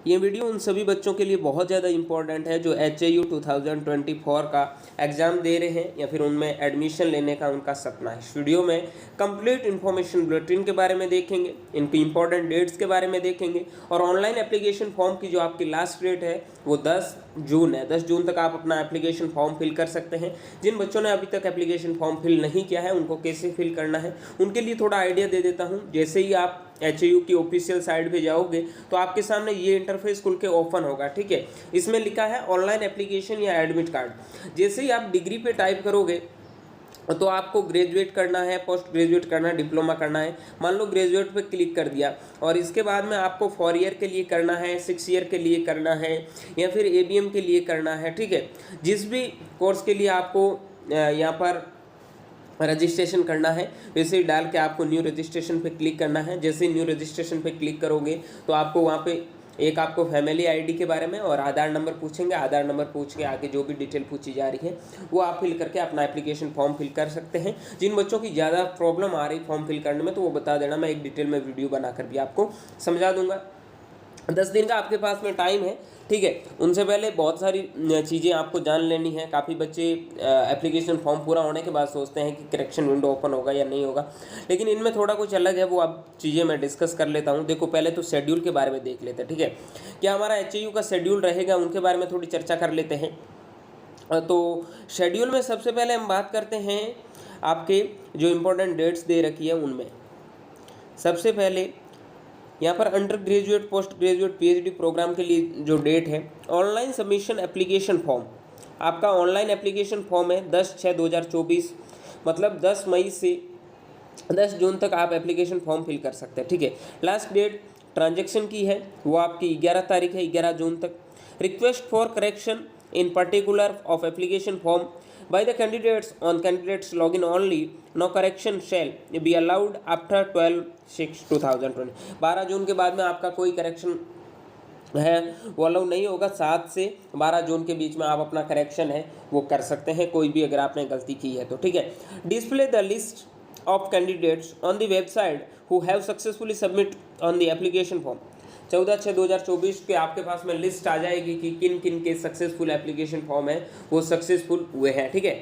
ये वीडियो उन सभी बच्चों के लिए बहुत ज़्यादा इंपॉर्टेंट है जो HAU 2024 का एग्ज़ाम दे रहे हैं या फिर उनमें एडमिशन लेने का उनका सपना है। इस वीडियो में कंप्लीट इन्फॉर्मेशन बुलेटिन के बारे में देखेंगे, इनकी इंपॉर्टेंट डेट्स के बारे में देखेंगे और ऑनलाइन एप्लीकेशन फॉर्म की जो आपकी लास्ट डेट है वो 10 जून है। 10 जून तक आप अपना एप्लीकेशन फॉर्म फिल कर सकते हैं। जिन बच्चों ने अभी तक एप्लीकेशन फॉर्म फिल नहीं किया है उनको कैसे फिल करना है उनके लिए थोड़ा आइडिया दे देता हूँ। जैसे ही आप HAU की ऑफिशियल साइट पे जाओगे तो आपके सामने ये इंटरफेस खुल के ओपन होगा, ठीक है। इसमें लिखा है ऑनलाइन एप्लीकेशन या एडमिट कार्ड। जैसे ही आप डिग्री पे टाइप करोगे तो आपको ग्रेजुएट करना है, पोस्ट ग्रेजुएट करना है, डिप्लोमा करना है। मान लो ग्रेजुएट पे क्लिक कर दिया और इसके बाद में आपको 4 ईयर के लिए करना है, 6 ईयर के लिए करना है या फिर ABM के लिए करना है, ठीक है। जिस भी कोर्स के लिए आपको यहाँ पर रजिस्ट्रेशन करना है वैसे ही डाल के आपको न्यू रजिस्ट्रेशन पे क्लिक करना है। जैसे न्यू रजिस्ट्रेशन पे क्लिक करोगे तो आपको वहाँ पे एक आपको फैमिली ID के बारे में और आधार नंबर पूछेंगे। आधार नंबर पूछ के आगे जो भी डिटेल पूछी जा रही है वो आप फिल करके अपना एप्लीकेशन फॉर्म फिल कर सकते हैं। जिन बच्चों की ज़्यादा प्रॉब्लम आ रही फॉर्म फिल करने में तो वो बता देना, मैं एक डिटेल में वीडियो बनाकर भी आपको समझा दूंगा। 10 दिन का आपके पास में टाइम है, ठीक है। उनसे पहले बहुत सारी चीज़ें आपको जान लेनी है। काफ़ी बच्चे एप्लीकेशन फॉर्म पूरा होने के बाद सोचते हैं कि करेक्शन विंडो ओपन होगा या नहीं होगा, लेकिन इनमें थोड़ा कुछ अलग है। वो अब चीज़ें मैं डिस्कस कर लेता हूँ। देखो पहले तो शेड्यूल के बारे में देख लेते हैं, ठीक है। क्या हमारा HAU का शेड्यूल रहेगा उनके बारे में थोड़ी चर्चा कर लेते हैं। तो शेड्यूल में सबसे पहले हम बात करते हैं आपके जो इम्पोर्टेंट डेट्स दे रखी है उनमें। सबसे पहले यहाँ पर undergraduate, postgraduate, PhD programme के लिए जो डेट है, ऑनलाइन सबमिशन एप्लीकेशन फॉर्म। आपका ऑनलाइन एप्लीकेशन फॉर्म है 10/6/2024, मतलब 10 मई से 10 जून तक आप एप्लीकेशन फॉर्म फिल कर सकते हैं, ठीक है। लास्ट डेट ट्रांजैक्शन की है वो आपकी 11 तारीख है, 11 जून तक। Request for correction in particular of application form by the candidates login only, no correction shall be allowed after 12/6/2020। 12 जून के बाद में आपका कोई करेक्शन है वो अलाउ नहीं होगा। 7 से 12 जून के बीच में आप अपना करेक्शन है वो कर सकते हैं, कोई भी अगर आपने गलती की है तो, ठीक है। Display the list of candidates on the website who have successfully submit on the application form. 14/6/2024 के आपके पास में लिस्ट आ जाएगी कि किन किन के सक्सेसफुल एप्लीकेशन फॉर्म है वो सक्सेसफुल हुए हैं, ठीक है।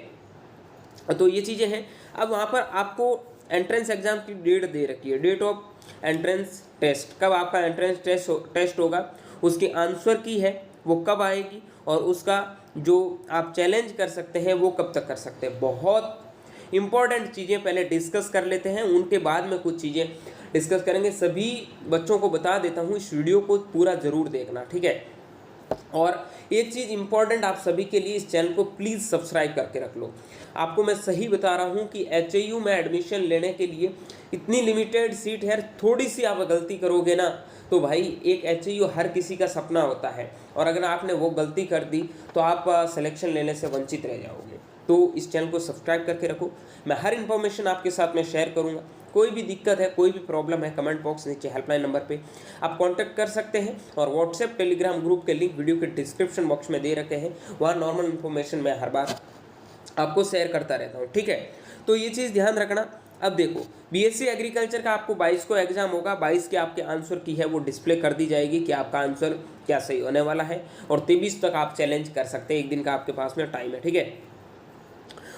तो ये चीज़ें हैं। अब वहाँ पर आपको एंट्रेंस एग्जाम की डेट दे रखी है, डेट ऑफ एंट्रेंस टेस्ट। कब आपका एंट्रेंस टेस्ट होगा, उसकी आंसर की है वो कब आएगी और उसका जो आप चैलेंज कर सकते हैं वो कब तक कर सकते हैं। बहुत इंपॉर्टेंट चीज़ें पहले डिस्कस कर लेते हैं, उनके बाद में कुछ चीज़ें डिस्कस करेंगे। सभी बच्चों को बता देता हूँ इस वीडियो को पूरा ज़रूर देखना, ठीक है। और एक चीज़ इंपॉर्टेंट आप सभी के लिए, इस चैनल को प्लीज़ सब्सक्राइब करके रख लो। आपको मैं सही बता रहा हूँ कि HAU में एडमिशन लेने के लिए इतनी लिमिटेड सीट है, थोड़ी सी आप गलती करोगे ना तो भाई एक HAU हर किसी का सपना होता है और अगर आपने वो गलती कर दी तो आप सिलेक्शन लेने से वंचित रह जाओगे। तो इस चैनल को सब्सक्राइब करके रखो। मैं हर इन्फॉर्मेशन आपके साथ में शेयर करूँगा। कोई भी दिक्कत है, कोई भी प्रॉब्लम है, कमेंट बॉक्स नीचे हेल्पलाइन नंबर पे आप कांटेक्ट कर सकते हैं और व्हाट्सएप टेलीग्राम ग्रुप के लिंक वीडियो के डिस्क्रिप्शन बॉक्स में दे रखे हैं। वहाँ नॉर्मल इन्फॉर्मेशन मैं हर बार आपको शेयर करता रहता हूँ, ठीक है। तो ये चीज़ ध्यान रखना। अब देखो BSc एग्रीकल्चर का आपको 22 को एग्जाम होगा। 22 के आपके आंसर की है वो डिस्प्ले कर दी जाएगी कि आपका आंसर क्या सही होने वाला है और 23 तक आप चैलेंज कर सकते हैं। एक दिन का आपके पास में टाइम है, ठीक है।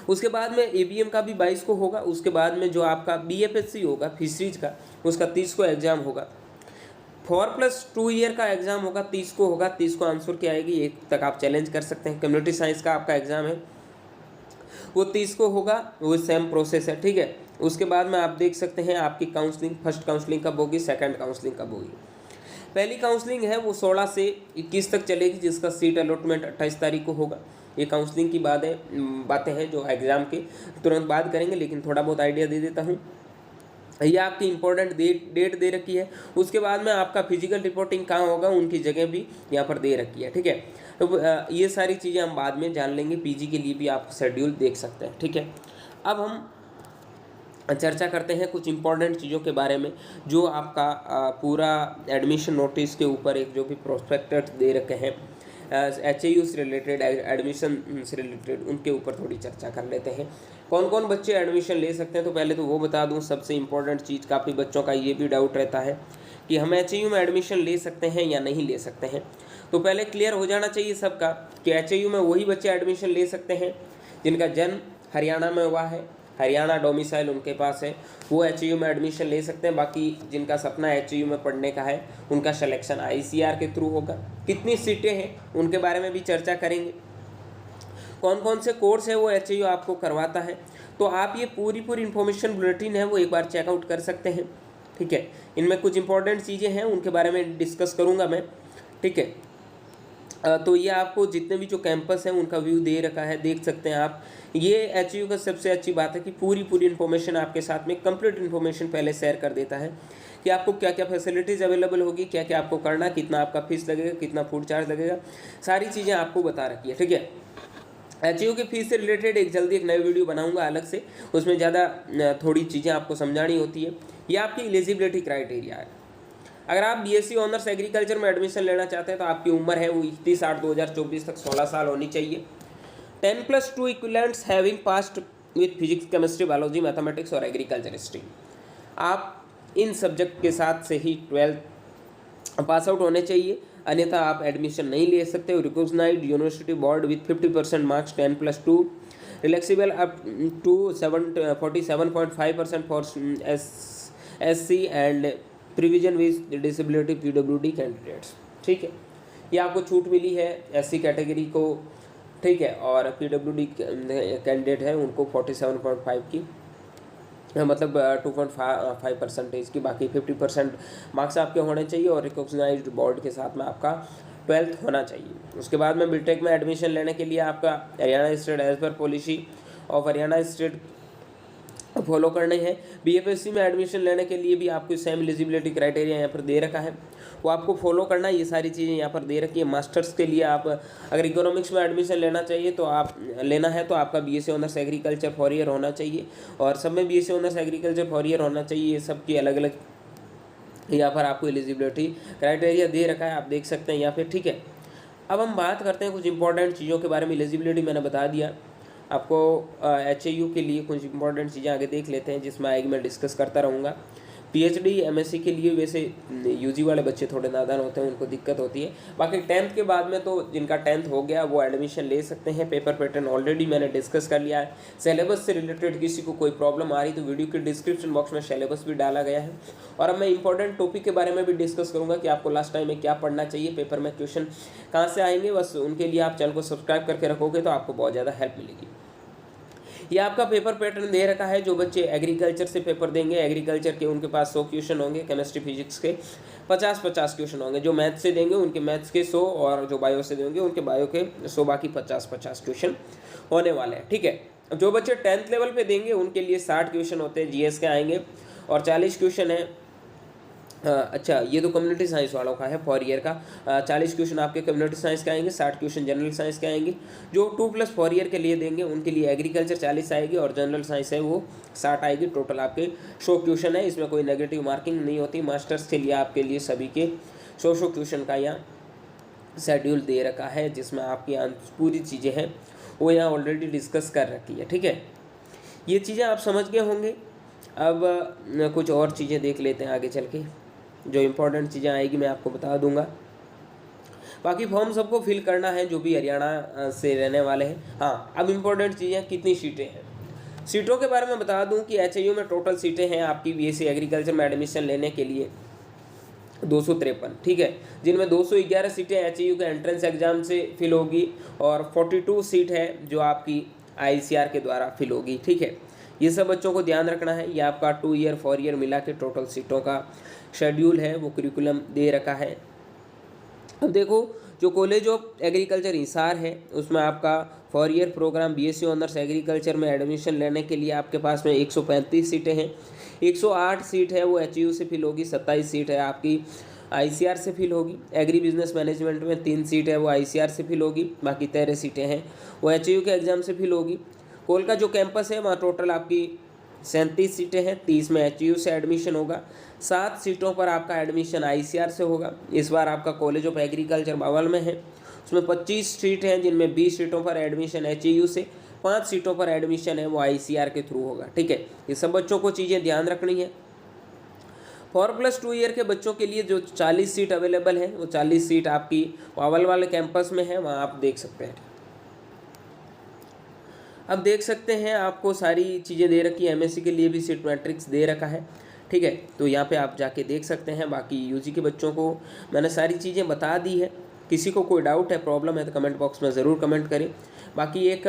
उसके बाद में ABM का भी 22 को होगा। उसके बाद में जो आपका BFSC होगा फिशरीज का, उसका 30 को एग्ज़ाम होगा। 4+2 ईयर का एग्ज़ाम होगा, 30 को होगा। 30 को आंसर क्या आएगी, 1 तक आप चैलेंज कर सकते हैं। कम्युनिटी साइंस का आपका एग्ज़ाम है वो 30 को होगा, वो सेम प्रोसेस है, ठीक है। उसके बाद में आप देख सकते हैं आपकी काउंसलिंग, फर्स्ट काउंसलिंग कब होगी, सेकंड काउंसलिंग कब होगी। पहली काउंसलिंग है वो 16 से 21 तक चलेगी, जिसका सीट अलॉटमेंट 28 तारीख को होगा। ये काउंसलिंग की बातें हैं जो एग्ज़ाम के तुरंत बाद करेंगे, लेकिन थोड़ा बहुत आइडिया दे देता हूँ। ये आपकी इंपॉर्टेंट डेट दे रखी है। उसके बाद में आपका फिजिकल रिपोर्टिंग कहाँ होगा उनकी जगह भी यहाँ पर दे रखी है, ठीक है। तो ये सारी चीज़ें हम बाद में जान लेंगे। PG के लिए भी आप शेड्यूल देख सकते हैं, ठीक है। अब हम चर्चा करते हैं कुछ इंपॉर्टेंट चीज़ों के बारे में जो आपका पूरा एडमिशन नोटिस के ऊपर एक जो भी प्रोस्पेक्टस दे रखे हैं HAU से रिलेटेड, एडमिशन से रिलेटेड, उनके ऊपर थोड़ी चर्चा कर लेते हैं। कौन कौन बच्चे एडमिशन ले सकते हैं तो पहले तो वो बता दूं। सबसे इम्पोर्टेंट चीज़, काफ़ी बच्चों का ये भी डाउट रहता है कि हम HAU में एडमिशन ले सकते हैं या नहीं ले सकते हैं। तो पहले क्लियर हो जाना चाहिए सबका कि HAU में वही बच्चे एडमिशन ले सकते हैं जिनका जन्म हरियाणा में हुआ है, हरियाणा डोमिसाइल उनके पास है, वो HAU में एडमिशन ले सकते हैं। बाकी जिनका सपना HAU में पढ़ने का है उनका सिलेक्शन ICAR के थ्रू होगा। कितनी सीटें हैं उनके बारे में भी चर्चा करेंगे, कौन कौन से कोर्स है वो HAU आपको करवाता है। तो आप ये पूरी इन्फॉर्मेशन बुलेटिन है वो एक बार चेकआउट कर सकते हैं, ठीक है। इनमें कुछ इंपॉर्टेंट चीज़ें हैं उनके बारे में डिस्कस करूँगा मैं, ठीक है। तो ये आपको जितने भी जो कैंपस हैं उनका व्यू दे रखा है, देख सकते हैं आप। ये HAU का सबसे अच्छी बात है कि पूरी इन्फॉर्मेशन आपके साथ में कंप्लीट इन्फॉर्मेशन पहले शेयर कर देता है कि आपको क्या क्या फैसिलिटीज़ अवेलेबल होगी, क्या क्या आपको करना, कितना आपका फीस लगेगा, कितना फूड चार्ज लगेगा, सारी चीज़ें आपको बता रखी है, ठीक है। HAU की फीस से रिलेटेड एक नई वीडियो बनाऊंगा अलग से, उसमें ज़्यादा थोड़ी चीज़ें आपको समझानी होती है। ये आपकी एलिजिबिलिटी क्राइटेरिया है। अगर आप BSc ऑनर्स एग्रीकल्चर में एडमिशन लेना चाहते हैं तो आपकी उम्र है वो 31/8/2024 तक 16 साल होनी चाहिए। 10+2 equivalents having passed with physics, chemistry, biology, mathematics और एग्रीकल्चर स्ट्रीम। आप इन सब्जेक्ट के साथ से ही 12th पास आउट होने चाहिए, अन्यथा आप एडमिशन नहीं ले सकते। Recognised university board with 50% marks 10+2 relaxable up to 47.5% for SC and provision with disability PWD candidates, ठीक है। ये आपको छूट मिली है SC कैटेगरी को, ठीक है, और PWD कैंडिडेट है उनको 47.5 की, मतलब 2.5% की, बाकी 50% मार्क्स आपके होने चाहिए और रिकॉग्नाइज्ड बोर्ड के साथ में आपका 12th होना चाहिए। उसके बाद में बीटेक में एडमिशन लेने के लिए आपका हरियाणा स्टेट एज पर policy of Haryana state follow करनी है। BFSC में एडमिशन लेने के लिए भी आपको सेम एलिजिबिलिटी क्राइटेरिया यहाँ पर दे रखा है, वो आपको फॉलो करना है। ये सारी चीज़ें यहाँ पर दे रखी है। मास्टर्स के लिए आप अगर इकोनॉमिक्स में एडमिशन लेना चाहिए तो आप लेना है तो आपका BSc ऑनर्स एग्रीकल्चर 4 ईयर होना चाहिए, और सब में BSc ऑनर्स एग्रीकल्चर 4 ईयर होना चाहिए। ये सब की अलग अलग यहाँ पर आपको एलिजिबिलिटी क्राइटेरिया दे रखा है, आप देख सकते हैं यहाँ पे, ठीक है। अब हम बात करते हैं कुछ इंपॉर्टेंट चीज़ों के बारे में। एलिजिबिलिटी मैंने बता दिया आपको। HAU के लिए कुछ इंपॉर्टेंट चीज़ें आगे देख लेते हैं जिसमें आगे मैं डिस्कस करता रहूँगा। PhD MSc के लिए वैसे UG वाले बच्चे थोड़े नादान होते हैं, उनको दिक्कत होती है। बाकी 10th के बाद में तो जिनका 10th हो गया वो एडमिशन ले सकते हैं। पेपर पैटर्न ऑलरेडी मैंने डिस्कस कर लिया है। सिलेबस से रिलेटेड किसी को कोई प्रॉब्लम आ रही तो वीडियो के डिस्क्रिप्शन बॉक्स में सिलेबस भी डाला गया है। और अब मैं इंपॉर्टेंट टॉपिक के बारे में भी डिस्कस करूँगा कि आपको लास्ट टाइम में क्या पढ़ना चाहिए, पेपर में क्वेश्चन कहाँ से आएंगे। बस उनके लिए आप चैनल को सब्सक्राइब करके रखोगे तो आपको बहुत ज़्यादा हेल्प मिलेगी। ये आपका पेपर पैटर्न दे रखा है। जो बच्चे एग्रीकल्चर से पेपर देंगे, एग्रीकल्चर के उनके पास 100 क्वेश्चन होंगे, केमिस्ट्री फिजिक्स के 50-50 क्वेश्चन होंगे। जो मैथ्स से देंगे उनके मैथ्स के 100, और जो बायो से देंगे उनके बायो के 100, बाकी 50-50 क्वेश्चन होने वाले हैं, ठीक है। जो बच्चे 10th लेवल पे देंगे उनके लिए 60 क्वेश्चन होते हैं GS के आएंगे, और 40 क्वेश्चन है। अच्छा, ये तो कम्युनिटी साइंस वालों का है 4 ईयर का। 40 क्वेश्चन आपके कम्युनिटी साइंस के आएंगे, 60 क्वेश्चन जनरल साइंस के आएंगे। जो 2+4 ईयर के लिए देंगे उनके लिए एग्रीकल्चर 40 आएगी और जनरल साइंस है वो 60 आएगी। टोटल आपके 100 क्वेश्चन है, इसमें कोई नेगेटिव मार्किंग नहीं होती। मास्टर्स के लिए आपके लिए सभी के 100 क्वेश्चन का यहाँ शेड्यूल दे रखा है, जिसमें आपकी पूरी चीज़ें हैं वो यहाँ ऑलरेडी डिस्कस कर रखी है, ठीक है। ये चीज़ें आप समझ गए होंगे। अब कुछ और चीज़ें देख लेते हैं आगे चल के। जो इम्पोर्टेंट चीज़ें आएगी मैं आपको बता दूंगा। बाकी फॉर्म सबको फिल करना है जो भी हरियाणा से रहने वाले हैं। हाँ, अब इम्पोर्टेंट चीज़ें, कितनी सीटें हैं। सीटों के बारे में बता दूं कि HAU में टोटल सीटें हैं आपकी BSc एग्रीकल्चर में एडमिशन लेने के लिए 253, ठीक है, जिनमें 211 सीटें HAU के एंट्रेंस एग्जाम से फिल होगी और 42 सीट है जो आपकी ICAR के द्वारा फिल होगी, ठीक है। ये सब बच्चों को ध्यान रखना है। ये आपका 2 ईयर 4 ईयर मिला के टोटल सीटों का शेड्यूल है, वो करिकुलम दे रखा है। अब देखो, जो कॉलेज ऑफ एग्रीकल्चर हिसार है उसमें आपका 4 year programme BSc honours agriculture में एडमिशन लेने के लिए आपके पास में 135 सीटें हैं। 108 सीट है वो HAU से फिल होगी, 27 सीट है आपकी ICAR से फिल होगी। एग्री बिजनेस मैनेजमेंट में 3 सीट है वो ICAR से फिल होगी, बाकी 13 सीटें हैं वो HAU के एग्ज़ाम से फिल होगी। कोल का जो कैंपस है वहाँ टोटल आपकी 37 सीटें हैं, 30 में HAU से एडमिशन होगा, 7 सीटों पर आपका एडमिशन ICAR से होगा। इस बार आपका कॉलेज ऑफ एग्रीकल्चर बावल में है, उसमें 25 सीट हैं जिनमें 20 सीटों पर एडमिशन HAU से, 5 सीटों पर एडमिशन है वो ICAR के थ्रू होगा, ठीक है। ये सब बच्चों को चीज़ें ध्यान रखनी है। 4+2 ईयर के बच्चों के लिए जो 40 सीट अवेलेबल है वो 40 सीट आपकी पावल वाले कैंपस में है, वहाँ आप देख सकते हैं। अब देख सकते हैं आपको सारी चीज़ें दे रखी है, एमएससी के लिए भी सीट मैट्रिक्स दे रखा है, ठीक है। तो यहाँ पे आप जाके देख सकते हैं। बाकी यूजी के बच्चों को मैंने सारी चीज़ें बता दी है। किसी को कोई डाउट है, प्रॉब्लम है तो कमेंट बॉक्स में ज़रूर कमेंट करें। बाकी एक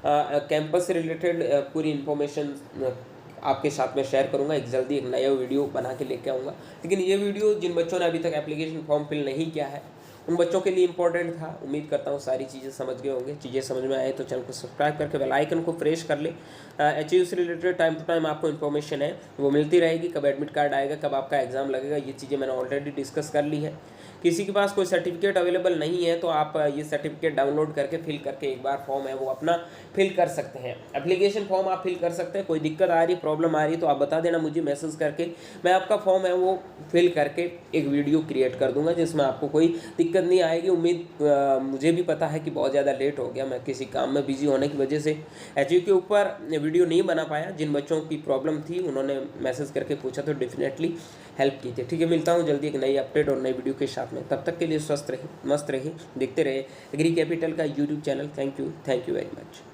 कैंपस से रिलेटेड पूरी इन्फॉर्मेशन आपके साथ में शेयर करूंगा। एक जल्दी एक नया वीडियो बना के लेके आऊँगा। लेकिन ये वीडियो जिन बच्चों ने अभी तक एप्लीकेशन फॉर्म फिल नहीं किया है उन बच्चों के लिए इंपॉर्टेंट था। उम्मीद करता हूँ सारी चीज़ें समझ गए होंगे। चीज़ें समझ में आए तो चैनल को सब्सक्राइब करके बेल आइकन को प्रेस कर ले। एचयू से रिलेटेड टाइम टू टाइम आपको इन्फॉर्मेशन है वो मिलती रहेगी। कब एडमिट कार्ड आएगा, कब आपका एग्ज़ाम लगेगा, ये चीज़ें मैंने ऑलरेडी डिस्कस कर ली है। किसी के पास कोई सर्टिफिकेट अवेलेबल नहीं है तो आप ये सर्टिफिकेट डाउनलोड करके फिल करके एक बार फॉर्म है वो अपना फिल कर सकते हैं। एप्लीकेशन फॉर्म आप फिल कर सकते हैं। कोई दिक्कत आ रही, प्रॉब्लम आ रही तो आप बता देना मुझे मैसेज करके, मैं आपका फॉर्म है वो फिल करके एक वीडियो क्रिएट कर दूंगा जिसमें आपको कोई दिक्कत नहीं आएगी। मुझे भी पता है कि बहुत ज़्यादा लेट हो गया, मैं किसी काम में बिजी होने की वजह से एचयू के ऊपर वीडियो नहीं बना पाया। जिन बच्चों की प्रॉब्लम थी उन्होंने मैसेज करके पूछा तो डेफिनेटली हेल्प की थी। ठीक है, मिलता हूँ जल्दी एक नई अपडेट और नई वीडियो के साथ में। तब तक के लिए स्वस्थ रहिए, मस्त रहिए, देखते रहिए एग्री कैपिटल का YouTube channel. Thank you very much.